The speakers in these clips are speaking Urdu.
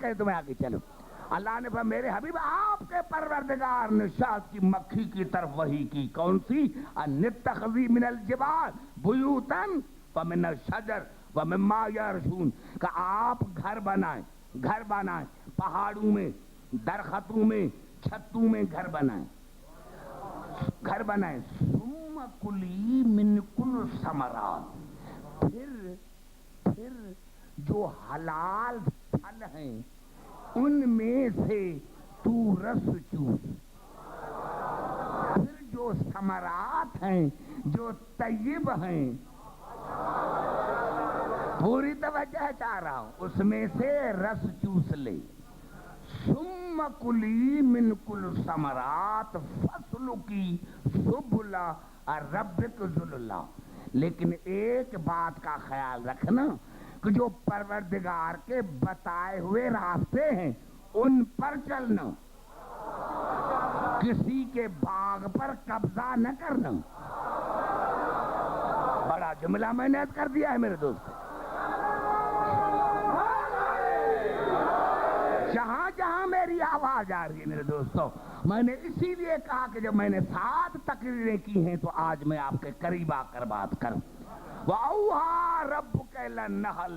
کہے تو میں آگے چلوں. اللہ نے فرمایا میرے حبیب آپ کے پروردگار نے شہد کی مکھی کی طرف وحی کی. کون سی؟ ان اتخذی من الجبال بیوتا ومن الشجر ومما یعرشون. کہ آپ گھر بنائیں پہاڑوں میں، درختوں میں، چھتوں میں گھر بنائیں. ثم کلی من کل ثمرات. پھر جو حلال پھل ہیں ان میں سے تو رس چوس. پھر جو ثمرات ہیں جو طیب ہیں، پوری توجہ چاہ رہا ہوں، اس میں سے رس چوس لے. ثم کلی من کل ثمرات فاسلکی سبل ربک ذللا. لیکن ایک بات کا خیال رکھنا کہ جو پروردگار کے بتائے ہوئے راستے ہیں ان پر چلنا، کسی کے باغ پر قبضہ نہ کرنا. بڑا جملہ میں نے کر دیا ہے میرے دوست. جہاں جہاں میری آواز آ رہی ہے میرے دوستوں، میں نے اسی لیے کہا کہ جب میں نے 7 تقریریں کی ہیں تو آج میں آپ کے قریب آ کر بات کروں. وَأَوْحَىٰ رَبُّكَ إِلَى النَّحْلِ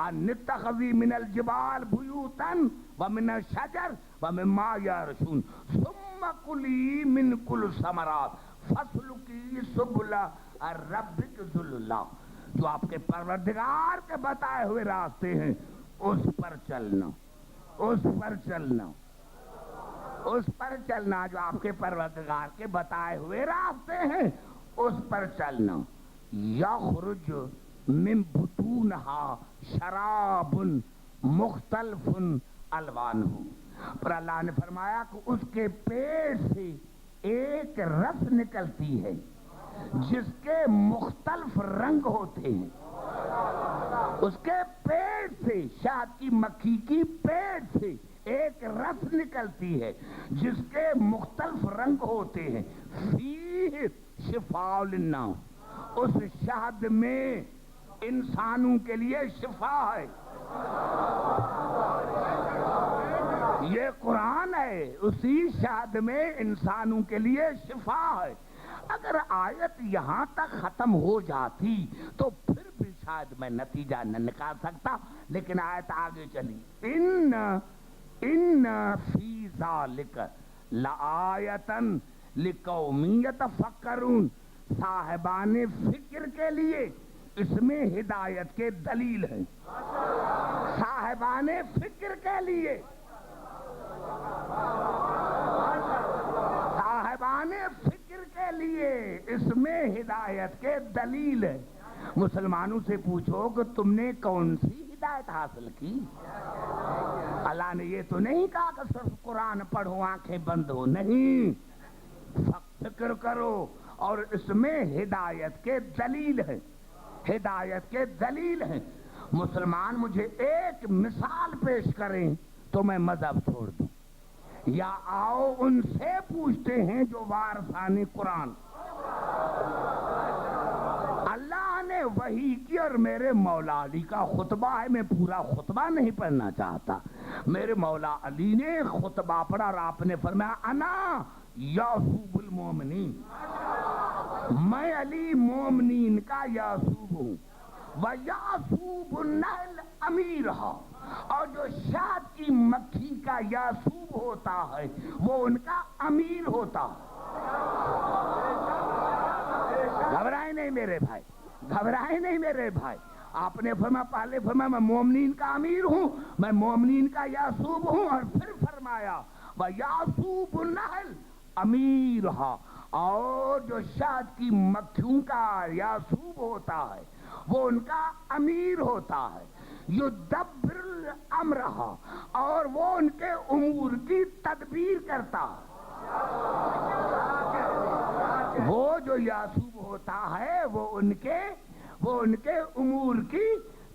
أَنِ اتَّخِذِي مِنَ الْجِبَالِ بُيُوتًا وَمِنَ الشَّجَرِ وَمِمَّا يَعْرِشُونَ ثُمَّ كُلِي مِنْ كُلِّ الثَّمَرَاتِ فَاسْلُكِي سُبُلَ رَبِّكَ ذُلَّا. جو آپ کے پروردگار کے بتائے ہوئے راستے ہیں اس پر چلنا، جو آپ کے پروردگار کے بتائے ہوئے راستے ہیں اس پر چلنا. یخرج من بطونها شراب مختلف الوانہ. پر اللہ نے فرمایا کہ اس کے پیٹ سے ایک رس نکلتی ہے جس کے مختلف رنگ ہوتے ہیں. اس کے پیٹ سے، شہد کی مکھی کی پیٹ سے ایک رس نکلتی ہے جس کے مختلف رنگ ہوتے ہیں. فیہ شفاء للناس. اس شہد میں انسانوں کے لیے شفا ہے. یہ قرآن ہے، اسی شہد میں انسانوں کے لیے شفا ہے. اگر آیت یہاں تک ختم ہو جاتی تو پھر بھی شاید میں نتیجہ نہ نکال سکتا، لیکن آیت آگے چلی. ان فی ذالک لآیۃ لقوم یتفکرون. صاحبان فکر کے لیے اس میں ہدایت کے دلیل ہے. صاحبان فکر کے لیے، اس میں ہدایت کے دلیل ہے. مسلمانوں سے پوچھو کہ تم نے کون سی ہدایت حاصل کی؟ اللہ نے یہ تو نہیں کہا کہ صرف قرآن پڑھو آنکھیں بند ہو. نہیں، فکر کرو. اور اس میں ہدایت کے دلیل ہے. مسلمان مجھے ایک مثال پیش کریں تو میں مذہب چھوڑ دوں، یا آؤ ان سے پوچھتے ہیں جو وارثان قرآن. اللہ نے وحی کی اور میرے مولا علی کا خطبہ ہے. میں پورا خطبہ نہیں پڑھنا چاہتا. میرے مولا علی نے خطبہ پڑھا اور آپ نے فرمایا انا یعصوب المومنین. میں علی مومنین کا یعصوب ہوں. وَيَعْصُوبُ النَّحْلَ أَمِيرُهَا. اور جو شہد کی مکھی کا یعصوب ہوتا ہے وہ ان کا امیر ہوتا ہے. گھبرائے نہیں میرے بھائی. آپ نے فرمایا، پہلے فرمایا میں مومنین کا امیر ہوں، میں مومنین کا یعصوب ہوں، اور پھر فرمایا وَيَعْصُوبُ النَّحْلَ أَمِيرُهَا. اور جو شہد کی مکھیوں کا یعصوب ہوتا ہے وہ ان کا امیر ہوتا ہے. یدبر الامرها. اور وہ ان کے امور کی تدبیر کرتا ہے. وہ جو یعصوب ہوتا ہے وہ ان کے امور کی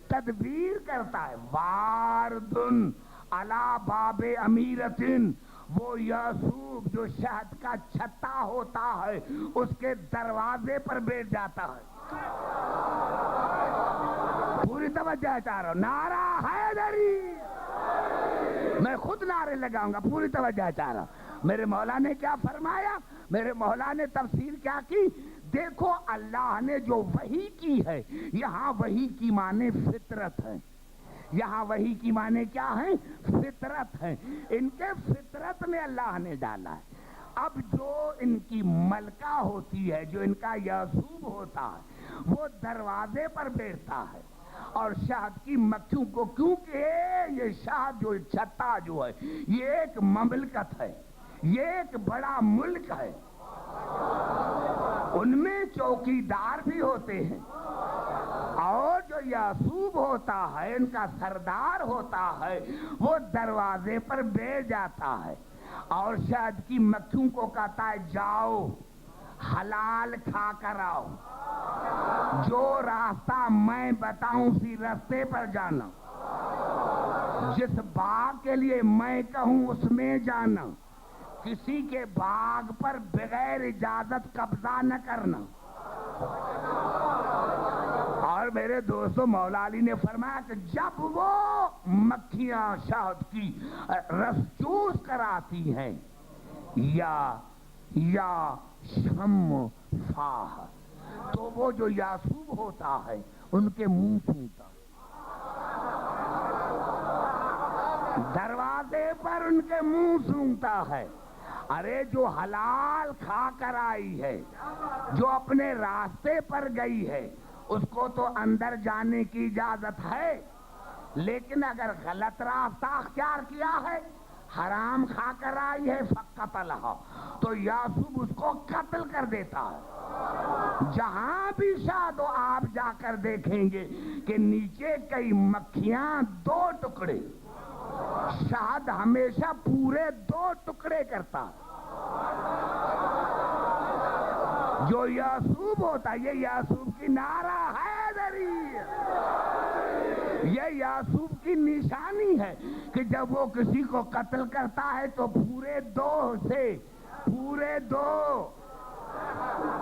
تدبیر کرتا ہے. واردن علی باب امیرتن. وہ یعصوب جو شہد کا چھتا ہوتا ہے اس کے دروازے پر بیٹھ جاتا ہے. پوری توجہ چاہ رہا ہوں. نعرہ حیدری. نعرے لگاؤں گا، پوری توجہ چاہ رہا ہوں۔ میرے مولا نے کیا فرمایا؟ میرے مولا نے تفسیر کیا کی؟ دیکھو اللہ نے جو وحی کی ہے، یہاں وحی کی معنی فطرت ہے، یہاں وحی کی معنی کیا ہے؟ فطرت ہے۔ ان کے فطرت میں اللہ نے ڈالا ہے۔ اب جو ان کی ملکہ ہوتی ہے، جو ان کا یعصوب ہوتا ہے، وہ دروازے پر بیٹھتا ہے اور شہد کی مکھیوں کو، کیونکہ یہ شہد جو چھتا جو ہے یہ ایک مملکت ہے، یہ ایک بڑا ملک ہے، ان میں چوکیدار بھی ہوتے ہیں، اور جو یعصوب ہوتا ہے ان کا سردار ہوتا ہے، وہ دروازے پر بیٹھ جاتا ہے اور شہد کی مکھیوں کو کہتا ہے جاؤ حلال کھا کر آؤ، جو راستہ میں بتاؤں اسی راستے پر جانا، جس باغ کے لیے میں کہوں اس میں جانا، کسی کے باغ پر بغیر اجازت قبضہ نہ کرنا۔ اور میرے دوستو مولا علی نے فرمایا کہ جب وہ مکھیاں شہد کی رس چوس کر آتی ہیں یا شم فاہ، تو وہ جو یعصوب ہوتا ہے ان کے منہ سونگتا، دروازے پر ان کے منہ سونگتا ہے۔ ارے جو حلال کھا کر آئی ہے، جو اپنے راستے پر گئی ہے، اس کو تو اندر جانے کی اجازت ہے، لیکن اگر غلط راستہ اختیار کیا ہے، حرام کھا کر آئی ہے، فقتلھا، تو یعصوب اس کو قتل کر دیتا ہے۔ جہاں بھی شاید آپ جا کر دیکھیں گے کہ نیچے کئی مکھیاں دو ٹکڑے، شہد ہمیشہ پورے دو ٹکڑے کرتا ہے۔ جو یعصوب ہوتا ہے، یہ یعصوب کی نعرہ حیدری، یہ یعصوب کی نشانی ہے کہ جب وہ کسی کو قتل کرتا ہے تو پورے دو سے، پورے دو،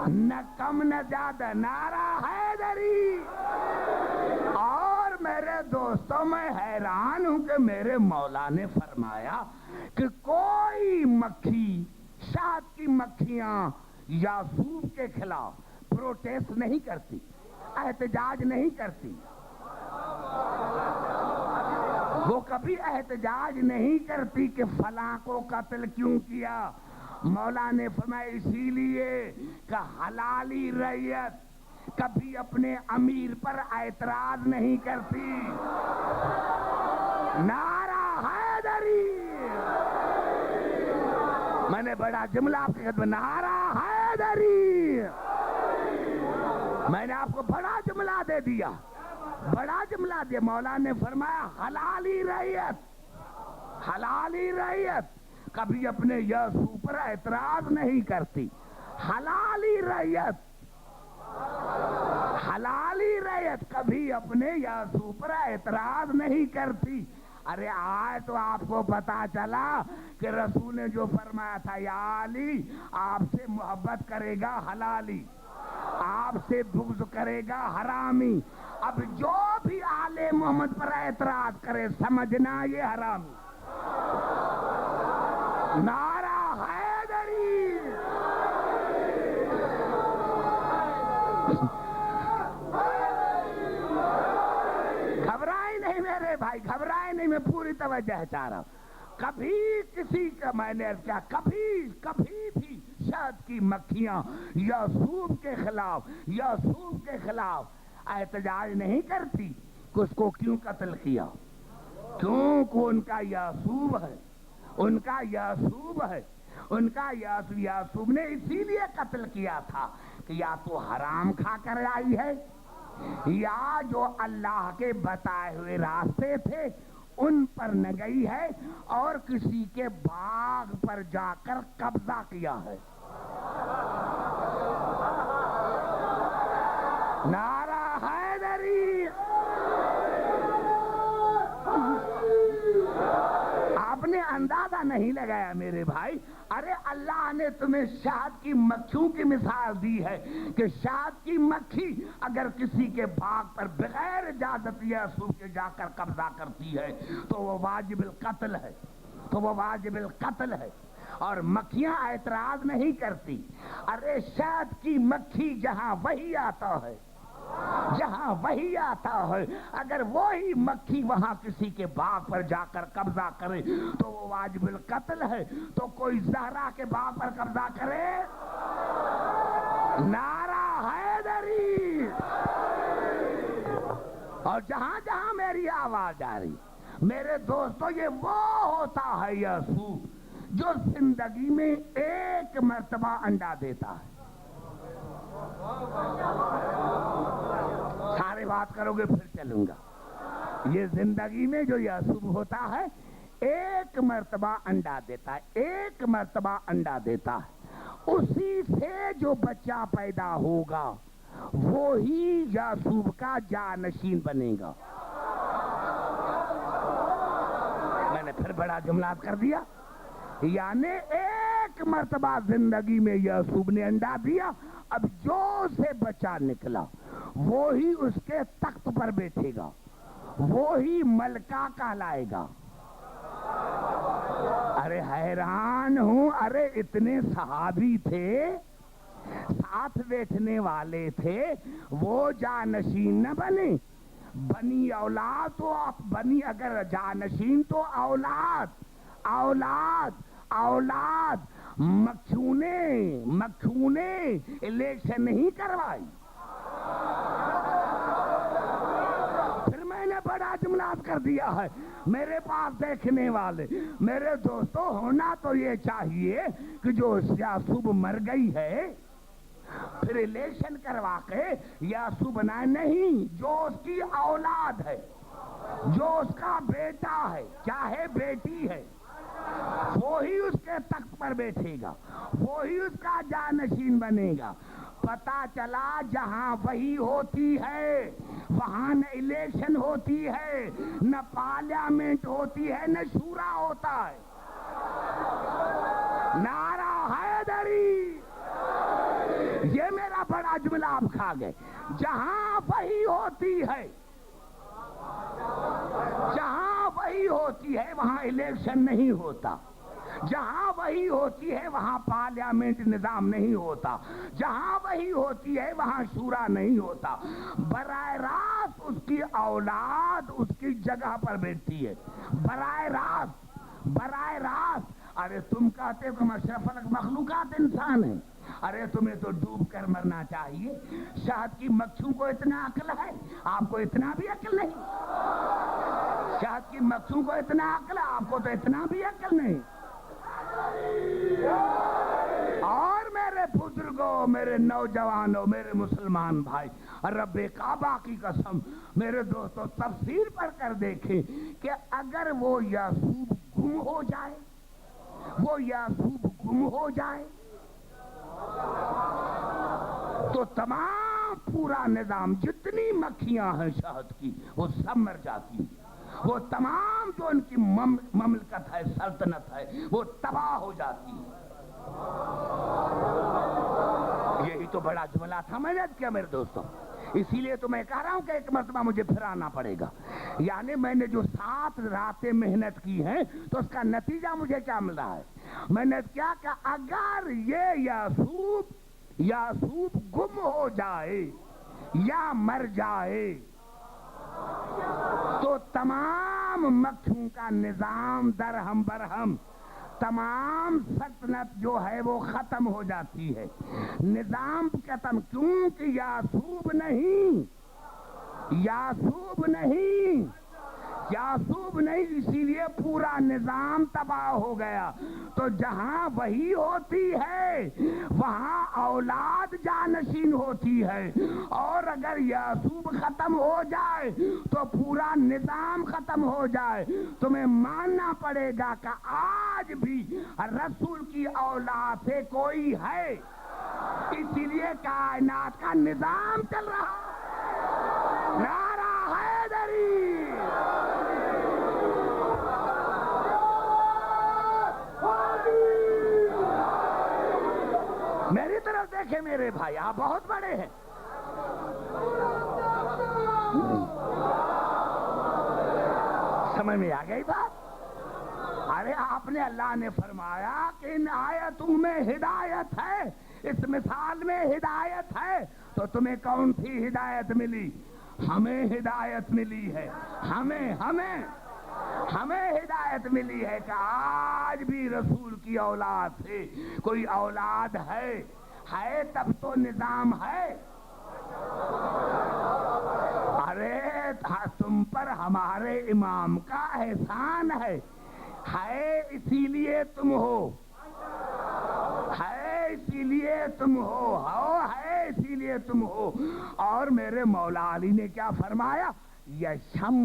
نہ کم نہ زیادہ، نعرہ حیدری۔ اور میرے دوستوں میں حیران ہوں کہ میرے مولا نے فرمایا کہ کوئی مکھی، شہد کی مکھیاں یعصوب کے خلاف پروٹیسٹ نہیں کرتی، احتجاج نہیں کرتی، وہ کبھی احتجاج نہیں کرتی کہ فلاں کو قتل کیوں کیا۔ مولا نے فرمایا اسی لیے کہ حلالی رعیت کبھی اپنے امیر پر اعتراض نہیں کرتی۔ نعرہ حیدری، میں نے بڑا جملہ آپ کی خدمت، نعرہ حیدری، میں نے آپ کو بڑا جملہ دے دیا، بڑا جملہ دیا۔ مولا نے فرمایا حلالی رعیت، حلالی رعیت کبھی اپنے یعصوب پر اعتراض نہیں کرتی۔ حلالی رعیت، حلالی رعیت کبھی اپنے یعصوب پر اعتراض نہیں کرتی۔ ارے آج تو آپ کو پتا چلا کہ رسول نے جو فرمایا تھا، یا علی آپ سے محبت کرے گا حلالی، آپ سے بغض کرے گا حرامی۔ اب جو بھی آل محمد پر اعتراض کرے سمجھنا یہ حرامی۔ نعرہ حیدری، گھبرائے نہیں میرے بھائی، گھبرائے نہیں، میں پوری توجہ چاہ رہا ہوں۔ کبھی کسی کا، میں نے کیا، کبھی بھی شہد کی مکھیاں یعصوب کے خلاف احتجاج نہیں کرتی کہ اس کو کیوں قتل کیا، کیونکہ ان کا یعصوب ہے، ان کا یعصوب ہے، ان کا یعصوب نے اسی لیے قتل کیا تھا کہ یا تو حرام کھا کر آئی ہے، یا جو اللہ کے بتائے ہوئے راستے تھے ان پر نہ گئی ہے، اور کسی کے باغ پر جا کر قبضہ کیا ہے۔ نعرہ حیدری، آپ نے اندازہ نہیں لگایا میرے بھائی۔ ارے اللہ نے تمہیں شہد کی مکھیوں کی مثال دی ہے کہ شہد کی مکھی اگر کسی کے باغ پر بغیر اجازت یعصوب کے جا کر قبضہ کرتی ہے تو وہ واجب القتل ہے، تو وہ واجب القتل ہے. اور مکھیاں اعتراض نہیں کرتی. ارے شہد کی مکھی جہاں وہی آتا ہے، جہاں وہی آتا ہے، اگر وہی مکھی وہاں کسی کے باغ پر جا کر قبضہ کرے تو وہ واجب القتل ہے. تو کوئی زہرا کے باغ پر قبضہ کرے. نعرہ حیدری. اور جہاں جہاں میری آواز آ رہی، میرے دوستو، یہ وہ ہوتا ہے یعصوب جو زندگی میں ایک مرتبہ انڈا دیتا ہے. سارے بات کرو گے پھر چلوں گا. یہ زندگی میں جو یعصوب ہوتا ہے ایک مرتبہ انڈا دیتا ہے، ایک مرتبہ انڈا دیتا ہے. اسی سے جو بچہ پیدا ہوگا وہی یعصوب کا جانشین بنے گا. میں نے پھر بڑا جملات کر دیا. یعنی ایک مرتبہ زندگی میں یعصوب نے انڈا دیا، اب جو سے بچہ نکلا وہی اس کے تخت پر بیٹھے گا، وہی ملکہ کہلائے گا. ارے حیران ہوں، ارے اتنے صحابی تھے، ساتھ بیٹھنے والے تھے، وہ جانشین نہ بنے. بنی اولاد تو بنی، اگر جانشین تو اولاد اولاد اولاد. مکھیوں نے الیکشن نہیں کروائی. پھر میں نے بڑا جملات کر دیا ہے. میرے پاس دیکھنے والے میرے دوستو، ہونا تو یہ چاہیے کہ جو یعصوب مر گئی ہے پھر الیکشن کروا کے یعصوب بنائے نہیں، جو اس کی اولاد ہے، جو اس کا بیٹا ہے چاہے بیٹی ہے، وہی اس کے تخت پر بیٹھے گا، وہی اس کا جانشین بنے گا. پتا چلا جہاں وہی ہوتی ہے وہاں نہ الیکشن ہوتی ہے، نہ پارلیمنٹ ہوتی ہے، نہ شورا ہوتا ہے. نعرہ حیدری. یہ میرا بڑا جملہ آپ کھا گئے. جہاں وہی ہوتی ہے، جہاں وہی ہوتی ہے وہاں الیکشن نہیں ہوتا. جہاں وہی ہوتی ہے وہاں پارلیمنٹ نظام نہیں ہوتا. جہاں وہی ہوتی ہے وہاں شورا نہیں ہوتا. براہ راست اس کی اولاد اس کی جگہ پر بیٹھتی ہے. براہ راست، براہ راست. ارے تم کہتے ہو کہ اشرف المخلوقات انسان ہے. ارے تمہیں تو ڈوب کر مرنا چاہیے. شہد کی مکھیوں کو اتنا عقل ہے، آپ کو اتنا بھی عقل نہیں. شہد کی مکھیوں کو اتنا عقل ہے، آپ کو تو اتنا بھی عقل نہیں. اور میرے بزرگوں، میرے نوجوانوں، میرے مسلمان بھائی، رب کعبہ کی قسم میرے دوستو، تفسیر پڑھ کر دیکھیں کہ اگر وہ یعصوب گم ہو جائے، وہ یعصوب گم ہو جائے تو تمام پورا نظام، جتنی مکھیاں ہیں شہد کی، وہ سب مر جاتی. وہ تمام جو ان کی مملکت ہے، سلطنت ہے، وہ تباہ ہو جاتی ہے. یہی تو بڑا جملہ تھا میں نے کیا میرے دوستوں. اسی لیے تو میں کہہ رہا ہوں کہ ایک مرتبہ مجھے پھر آنا پڑے گا. یعنی میں نے جو 7 راتیں محنت کی ہیں تو اس کا نتیجہ مجھے کیا مل رہا ہے. میں نے کیا کہ اگر یہ یعصوب گم ہو جائے یا مر جائے تو تمام مکھیوں کا نظام درہم برہم، تمام سلطنت جو ہے وہ ختم ہو جاتی ہے. نظام ختم، کیونکہ یعصوب نہیں، یعصوب نہیں، یعصوب نہیں، اسی لیے پورا نظام تباہ ہو گیا. تو جہاں وہی ہوتی ہے وہاں اولاد جانشین ہوتی ہے، اور اگر یعصوب ختم ہو جائے تو پورا نظام ختم ہو جائے. تمہیں ماننا پڑے گا کہ آج بھی رسول کی اولاد سے کوئی ہے، اسی لیے کائنات کا نظام چل رہا. نعرہ حیدری. میری طرف دیکھیں میرے بھائی، آپ بہت بڑے ہیں. سمجھ میں آ گئی بات؟ ارے ارے آپ نے اللہ نے فرمایا کہ ان آیتوں میں ہدایت ہے، اس مثال میں ہدایت ہے، تو تمہیں کون سی ہدایت ملی؟ ہمیں ہدایت ملی ہے، ہمیں ہدایت ملی ہے کہ آج بھی رسول کی اولاد سے کوئی اولاد ہے تب تو نظام ہے۔ ارے تم پر ہمارے امام کا احسان ہے اسی لیے تم ہو، ہے اسی لیے تم ہو، ہے اسی لیے تم ہو۔ اور میرے مولا علی نے کیا فرمایا؟ یشم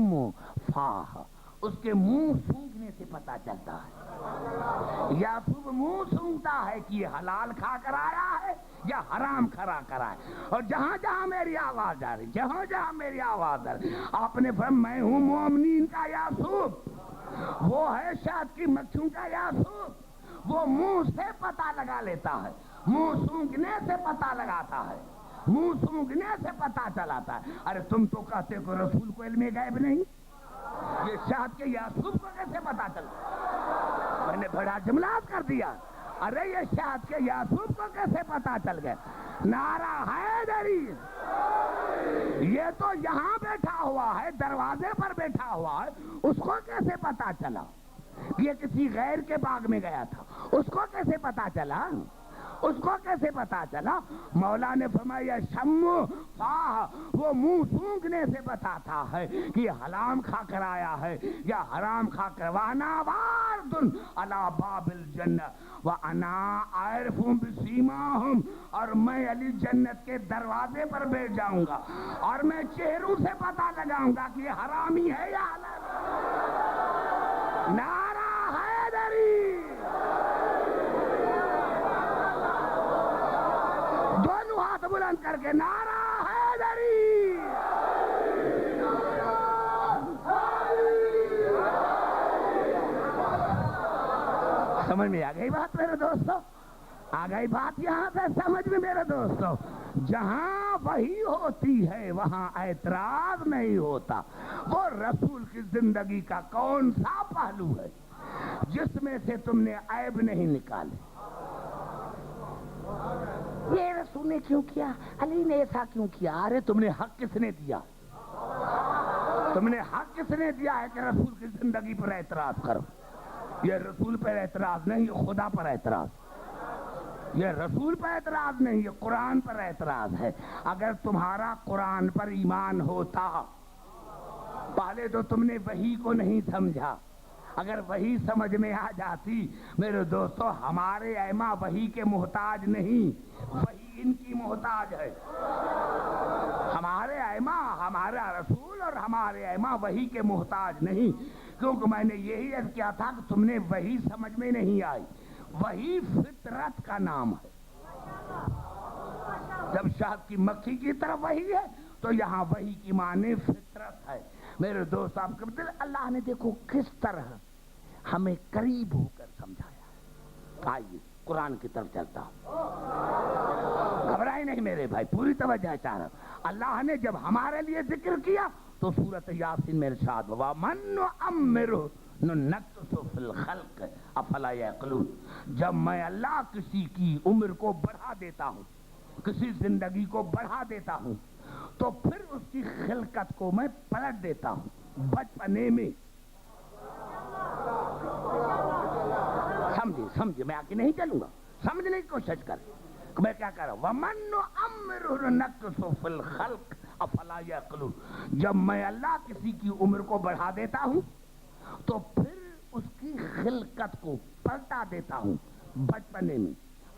فاہ، اس کے منہ سونگھنے سے پتا چلتا ہے۔ یعقوب منہ سونگتا ہے کہ یہ حلال کھا کر آیا ہے یا حرام کھا کر آیا ہے۔ اور جہاں جہاں میری آواز جا رہی، جہاں جہاں میری آواز آ رہی، آپ نے فرمایا میں ہوں مومنین کا یعقوب، وہ ہے شہد کی مکھیوں کا یعقوب، وہ منہ سے پتہ لگا لیتا ہے، منہ سونگنے سے پتہ لگاتا ہے، منہ سونگنے سے پتہ چلاتا ہے۔ ارے تم تو کہتے کہ رسول کو علم غیب نہیں، یہ شہد کے یعقوب کو کیسے پتا چلا؟ میں نے بڑا جملہ کر دیا، ارے یہ شہد کے یعقوب کو کیسے پتا چل گیا؟ نعرہ حیدری، یہ تو یہاں بیٹھا ہوا ہے، دروازے پر بیٹھا ہوا ہے، اس کو کیسے پتا چلا؟ یہ کسی غیر کے باغ میں گیا تھا، اس کو کیسے پتا چلا؟ اس کو کیسے پتا چلا؟ مولا نے فرمایا شم فاہ، وہ منہ سونگنے سے بتاتا ہے کہ حلام کھا کر آیا ہے یا حرام کھا کر۔ وانا واردن علی باب الجنہ وانا عارف بسیماہم، اور میں علی جنت کے دروازے پر بیٹھ جاؤں گا اور میں چہروں سے پتا لگاؤں گا کہ یہ حرامی ہے یا حلال۔ نعرہ حیدری، دونوں ہاتھ بلند کر کے نعرہ حیدری۔ سمجھ میں آ گئی بات میرے دوستو؟ آ گئی بات یہاں سے سمجھ میں میرے دوستو؟ جہاں وحی ہوتی ہے وہاں اعتراض نہیں ہوتا۔ وہ رسول کی زندگی کا کون سا پہلو ہے جس میں سے تم نے عیب نہیں نکالے؟ یہ رسول نے کیوں کیا، علی نے ایسا کیوں کیا؟ ارے تم نے حق کس نے دیا؟ تم نے حق کس نے دیا ہے کہ رسول کی زندگی پر اعتراض کرو؟ یہ رسول پر اعتراض نہیں، یہ خدا پر اعتراض، یہ رسول پر اعتراض نہیں، یہ قرآن پر اعتراض ہے۔ اگر تمہارا قرآن پر ایمان ہوتا، پہلے تو تم نے وحی کو نہیں سمجھا، اگر وحی سمجھ میں آ جاتی میرے دوستو، ہمارے ائمہ وحی کے محتاج نہیں، وحی ان کی محتاج ہے۔ ہمارے ائمہ، ہمارا رسول اور ہمارے ائمہ وحی کے محتاج نہیں، کیونکہ میں نے یہی عرض کیا تھا کہ تم نے وحی سمجھ میں نہیں آئی۔ وحی فطرت کا نام ہے۔ جب شہد کی مکھی کی طرف وحی ہے تو یہاں وحی کی معنی فطرت ہے۔ میرے دوست آپ کے بدل اللہ نے دیکھو کس طرح ہمیں قریب ہو کر سمجھایا۔ آئیے قرآن کی طرف چلتا ہوں، گھبرائے نہیں میرے بھائی، پوری توجہ چاہ رہا ہوں۔ اللہ نے جب ہمارے لیے ذکر کیا تو سورۃ یاسین میں ارشاد ہوا من نعمرہ ننکسہ فی الخلق افلا یعقلون، جب میں اللہ کسی کی عمر کو بڑھا دیتا ہوں، کسی زندگی کو بڑھا دیتا ہوں، تو پھر اس کی خلقت کو میں پلٹ دیتا ہوں بچپنے میں۔ سمجھے میں آگے نہیں چلوں گا، سمجھنے کی کوشش کر میں کیا کر رہا ہوں۔ وَمَن نُعَمِّرْهُ نُنَكِّسْهُ فِي الْخَلْقِ أَفَلَا يَعْقِلُونَ، جب میں اللہ کسی کی عمر کو بڑھا دیتا ہوں تو پھر اس کی خلقت کو پلٹا دیتا ہوں بچپنے میں۔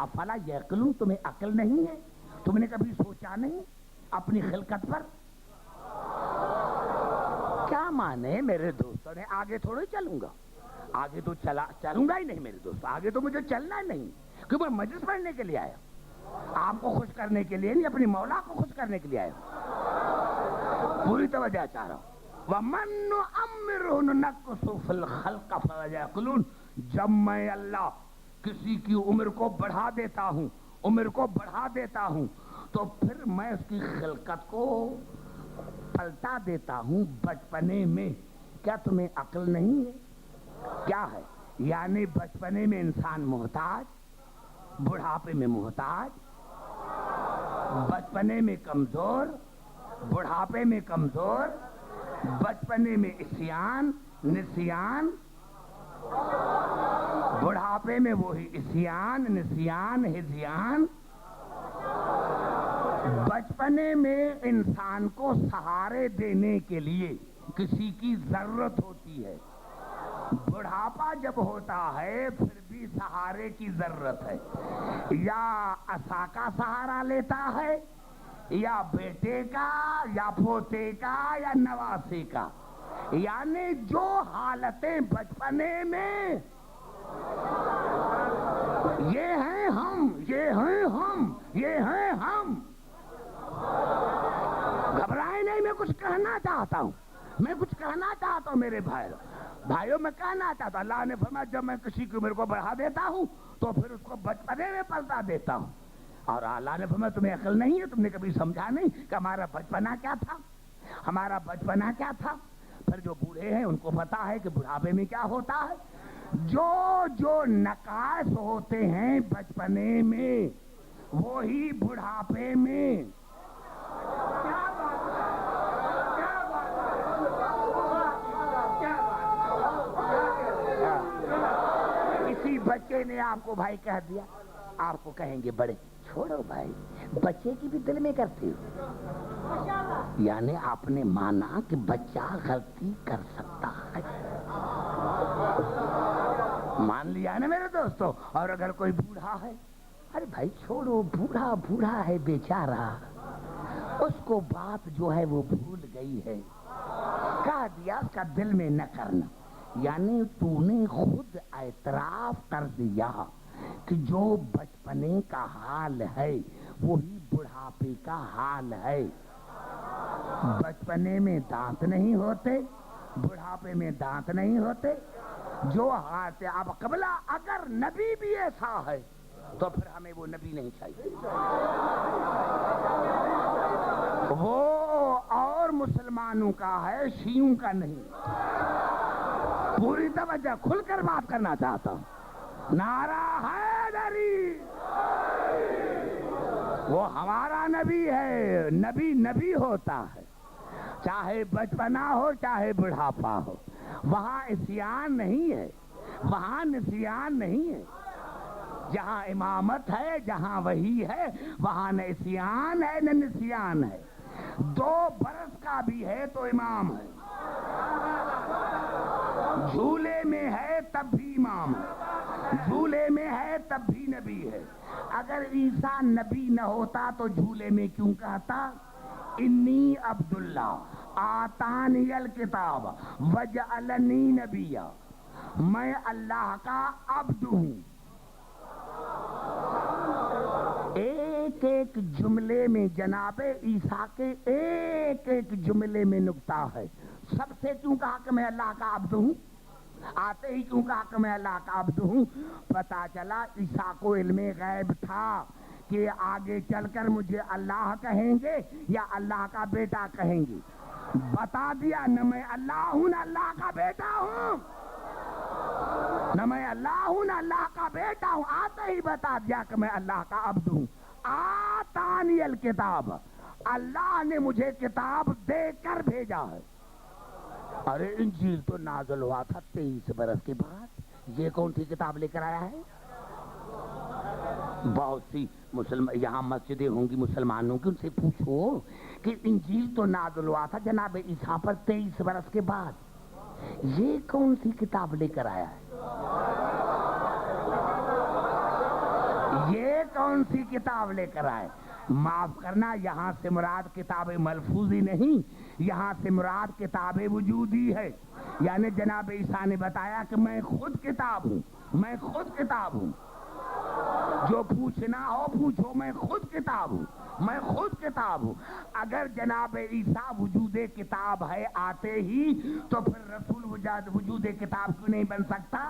افلا یعقلون، تمہیں عقل نہیں ہے؟ تم نے کبھی سوچا نہیں اپنی خلقت پر؟ کیا مانے میرے دوستوں نے؟ آگے تھوڑی چلوں گا، آگے تو چلوں گا ہی نہیں میرے دوست، آگے تو مجھے چلنا ہی نہیں، کیونکہ میں مجلس پڑھنے کے لیے آیا، آپ کو خوش کرنے کے لیے نہیں، اپنی مولا کو خوش کرنے کے لیے آیا۔ پوری توجہ چاہ رہا ہوں۔ وَمَن نُعَمِّرْهُ نُنَكِّسْهُ فِي الْخَلْقِ أَفَلَا يَعْقِلُونَ، جب میں اللہ کسی کی عمر کو بڑھا دیتا ہوں، عمر کو بڑھا دیتا ہوں تو پھر میں اس کی خلقت کو پلٹا دیتا ہوں بچپنے میں۔ کیا تمہیں عقل نہیں ہے؟ کیا ہے؟ یعنی بچپنے میں انسان محتاج، بڑھاپے میں محتاج، بچپنے میں کمزور، بڑھاپے میں کمزور، بچپنے میں عصیان نسیان، بڑھاپے میں وہی عصیان نسیان ہذیان۔ بچپنے میں انسان کو سہارے دینے کے لیے کسی کی ضرورت ہوتی ہے، بڑھاپا جب ہوتا ہے پھر بھی سہارے کی ضرورت ہے، یا عصا کا سہارا لیتا ہے، یا بیٹے کا، یا پوتے کا، یا نواسے کا۔ یعنی جو حالتیں بچپنے میں یہ ہیں ہم، یہ ہیں ہم، یہ ہیں ہم۔ گھبرائے نہیں، میں کچھ کہنا چاہتا ہوں، میں کچھ کہنا چاہتا ہوں میرے بھائیوں، میں کہنا چاہتا ہوں۔ اللہ نے فرمایا جب میں کسی کی عمر کو بڑھا دیتا ہوں تو پھر اس کو بچپنے میں پلٹا دیتا ہوں۔ اور اللہ نے فرمایا تمہیں عقل نہیں ہے، تم نے کبھی سمجھا نہیں کہ ہمارا بچپنا کیا تھا، ہمارا بچپنا کیا تھا۔ پھر جو بوڑھے ہیں ان کو پتا ہے کہ بڑھاپے میں کیا ہوتا ہے۔ جو نقائص ہوتے ہیں بچپنے میں وہی بڑھاپے میں۔ کسی بچے نے آپ کو بھائی کہہ دیا، آپ کو کہیں گے بڑے، چھوڑو بھائی، بچے کی بھی دل میں کرتے ہو۔ یعنی آپ نے مانا کہ بچہ غلطی کر سکتا ہے، مان لیا نا میرے دوستو۔ اور اگر کوئی بوڑھا ہے، ارے بھائی چھوڑو، بوڑھا ہے بیچارہ، اس کو بات جو ہے وہ بھول گئی ہے، کہہ دیا اس کا دل میں نہ کرنا۔ یعنی تو نے خود اعتراف کر دیا کہ جو بچپنے کا حال ہے وہی بڑھاپے کا حال ہے۔ بچپنے میں دانت نہیں ہوتے، بڑھاپے میں دانت نہیں ہوتے۔ جو ہاتھ اب قبلہ اگر نبی بھی ایسا ہے تو پھر ہمیں وہ نبی نہیں چاہیے، وہ اور مسلمانوں کا ہے، شیعوں کا نہیں۔ پوری توجہ، کھل کر بات کرنا چاہتا ہوں۔ نعرہ حیدری، وہ ہمارا نبی ہے۔ نبی ہوتا ہے، چاہے بچپنا ہو چاہے بڑھاپا ہو، وہاں عصیان نہیں ہے، وہاں نسیان نہیں ہے۔ جہاں امامت ہے، جہاں وہی ہے، وہاں نہ عصیان ہے نہ نسیان ہے۔ 2 برس کا بھی ہے تو امام ہے، جھولے میں ہے تب بھی امام ہے، جھولے میں ہے تب بھی نبی ہے۔ اگر عیسیٰ نبی نہ ہوتا تو جھولے میں کیوں کہتا انی عبداللہ آتانی الکتاب وجعلنی نبیا، میں اللہ کا عبد ہوں۔ ایک ایک جملے میں جناب عیسیٰ کے ایک ایک جملے میں نکتہ ہے۔ سب سے کیوں کہا کہ میں اللہ کا عبد ہوں، آتے ہی کیوں کہا کہ میں اللہ کا عبد ہوں؟ پتا چلا عیسیٰ کو علم غیب تھا کہ آگے چل کر مجھے اللہ کہیں گے یا اللہ کا بیٹا کہیں گے۔ بتا دیا نہ میں اللہ ہوں نہ اللہ کا بیٹا ہوں، نہ میں اللہ ہوں نہ اللہ کا بیٹا ہوں۔ آتے ہی بتا دیا کہ میں اللہ کا عبد ہوں۔ آتانی الکتاب، اللہ نے مجھے کتاب دے کر بھیجا ہے۔ ارے انجیل تو نازل ہوا تھا 23 برس کے بعد، یہ کون سی کتاب لے کر آیا ہے؟ بہت سی یہاں مسجدیں ہوں گی مسلمانوں کی، ان سے پوچھو کہ انجیل تو نازل ہوا تھا جناب عیسیٰ پر 23 برس کے بعد، یہ کون سی کتاب لے کر آیا ہے؟ یہ کون سی کتاب لے کر آئے؟ معاف کرنا، یہاں سے مراد کتاب ملفوظی نہیں، یہاں سے مراد کتاب وجودی ہے۔ یعنی جناب عیسیٰ نے بتایا کہ میں خود کتاب ہوں، میں خود کتاب ہوں، جو پوچھنا ہو پوچھو، میں خود کتاب ہوں، میں خود کتاب ہوں۔ اگر جناب عیسیٰ وجود کتاب ہے آتے ہی تو پھر رسول وجود کتاب کیوں نہیں بن سکتا؟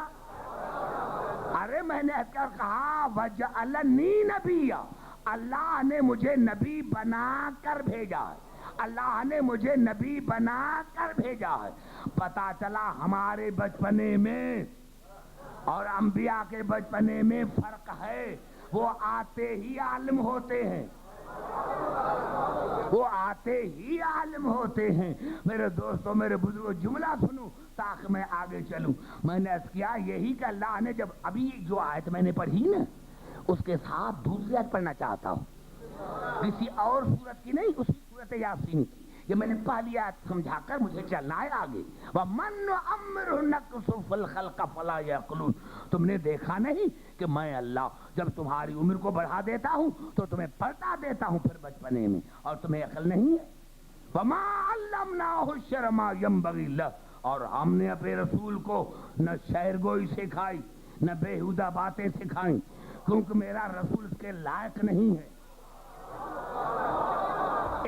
ارے میں نے کہا وجعلنی نبیا، اللہ نے مجھے نبی بنا کر بھیجا ہے، اللہ نے مجھے نبی بنا کر بھیجا ہے۔ پتا چلا ہمارے بچپنے میں انبیاء کے بچپنے میں فرق ہے، وہ آتے ہی عالم ہوتے ہیں، وہ آتے ہی عالم ہوتے ہیں۔ میرے دوستوں، میرے بزرگوں، جملہ سنو تاکہ میں آگے چلوں۔ میں نے عرض کیا یہی کہ اللہ نے جب ابھی جو آیت میں نے پڑھی نا اس کے ساتھ دوسری آیت پڑھنا چاہتا ہوں، کسی اور سورت کی نہیں، اسی سورت یاسین کی۔ یہ میں نے پہلی آیت سمجھا کر مجھے چلنا ہے آگے۔ وَمَن نُعَمِّرْهُ نَنكُسُهُ فِي الْخَلْقِ فَلَا يَعْقِلُونَ۔ تم نے دیکھا نہیں کہ میں اللہ جب تمہاری عمر کو بڑھا دیتا ہوں تو تمہیں پلٹا دیتا ہوں پھر بچپنے میں، اور تمہیں عقل نہیں ہے۔ وَمَا عَلَّمْنَاهُ الشِّعْرَ مَا يَنبَغِي لَهُ، اور ہم نے اپنے رسول کو نہ شعر گوئی سکھائی نہ بیہودہ باتیں سکھائیں، کیونکہ میرا رسول اس کے لائق نہیں ہے۔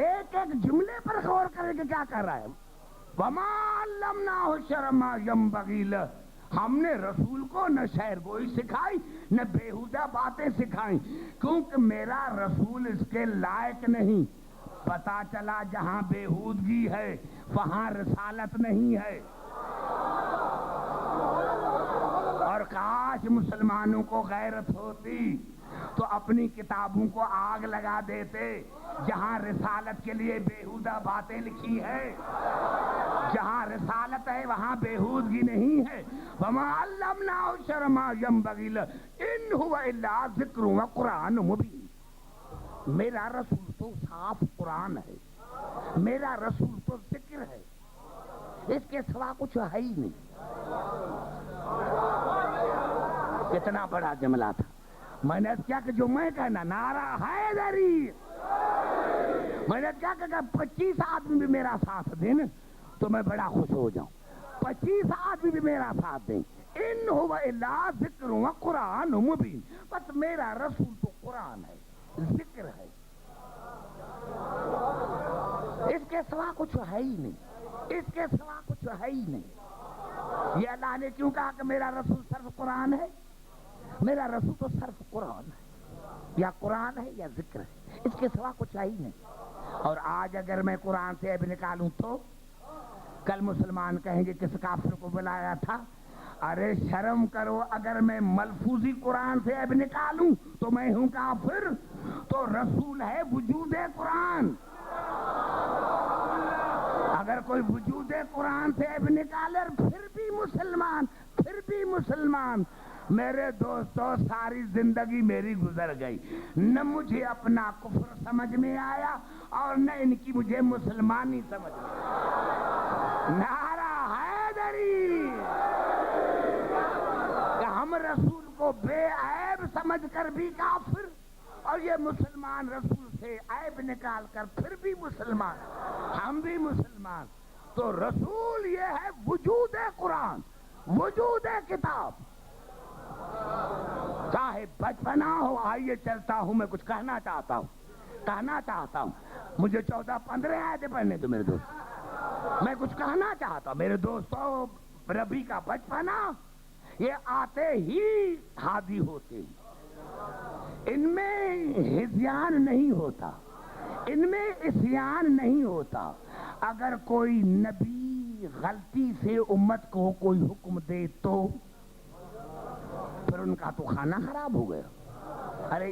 ایک ایک جملے پر غور کریں کہ کیا کر رہا ہے۔ وَمَا عَلَّمْنَاهُ الشِّعْرَ مَا يَنبَغِي لَهُ، ہم نے رسول کو نہ شعر گوئی سکھائی نہ بیہودہ باتیں سکھائیں، کیونکہ میرا رسول اس کے لائق نہیں۔ پتا چلا جہاں بیہودگی ہے وہاں رسالت نہیں ہے۔ اور کاش مسلمانوں کو غیرت ہوتی تو اپنی کتابوں کو آگ لگا دیتے۔ جہاں رسالت کے لیے بیہودہ باتیں لکھی ہے، جہاں رسالت ہے وہاں بیہودگی نہیں ہے۔ وَمَا عَلَّمْنَاهُ الشِّعْرَ مَا يَنبَغِي لَهُ إِنْ هُوَ إِلَّا ذِكْرٌ وَقُرْآنٌ مُبِينٌ۔ میرا رسول تو صاف قرآن ہے، میرا رسول تو ذکر ہے، اس کے سوا کچھ ہے ہی نہیں۔ کتنا بڑا جملہ تھا۔ میں نے کیا کہ جو میں کہنا نعرہ حیدری، میں نے کیا کہ 25 آدمی بھی میرا ساتھ دیں تو میں بڑا خوش ہو جاؤں۔ 25 آدمی بھی میرا ساتھ دیں۔ ان هو الا ذکر و قرآن مبین، بس میرا رسول تو قرآن ہے، ذکر ہے، اس کے سوا کچھ ہے ہی نہیں، اس کے سوا کچھ ہے ہی نہیں۔ یہ اللہ نے کیوں کہا کہ میرا رسول صرف قرآن ہے؟ میرا رسول تو صرف قرآن ہے، یا قرآن ہے یا ذکر ہے، اس کے سوا کچھ ہے ہی نہیں۔ اور آج اگر میں قرآن سے عیب نکالوں تو کل مسلمان کہیں گے کس کافر کو بلایا تھا؟ ارے شرم کرو، اگر میں ملفوظی قرآن سے عیب نکالوں تو میں ہوں کافر؟ تو رسول ہے وجود قرآن۔ اگر کوئی وجود قرآن سے عیب نکالے پھر بھی مسلمان، پھر بھی مسلمان۔ میرے دوستو ساری زندگی میری گزر گئی، نہ مجھے اپنا کفر سمجھ میں آیا اور نہ ان کی مجھے مسلمانی سمجھ میں آیا۔ نعرہ حیدری کہ ہم رسول کو بے عیب سمجھ کر بھی کافر، اور یہ مسلمان رسول سے عیب نکال کر پھر بھی مسلمان، ہم بھی مسلمان۔ تو رسول یہ ہے وجود قرآن، وجود کتاب، چاہے بچپنا ہو۔ آئیے چلتا ہوں، میں کچھ کہنا چاہتا ہوں، مجھے 14-15 آیتیں پڑھنے دو میرے دوست، میں کچھ کہنا چاہتا ہوں۔ میرے دوستو ربی کا بچپنا یہ آتے ہی ہادی ہوتے ہیں، ان میں ہذیان نہیں ہوتا، ان میں عصیان نہیں ہوتا۔ اگر کوئی نبی غلطی سے امت کو کوئی حکم دے تو پھر ان کا تو کھانا خراب ہو گیا۔ ارے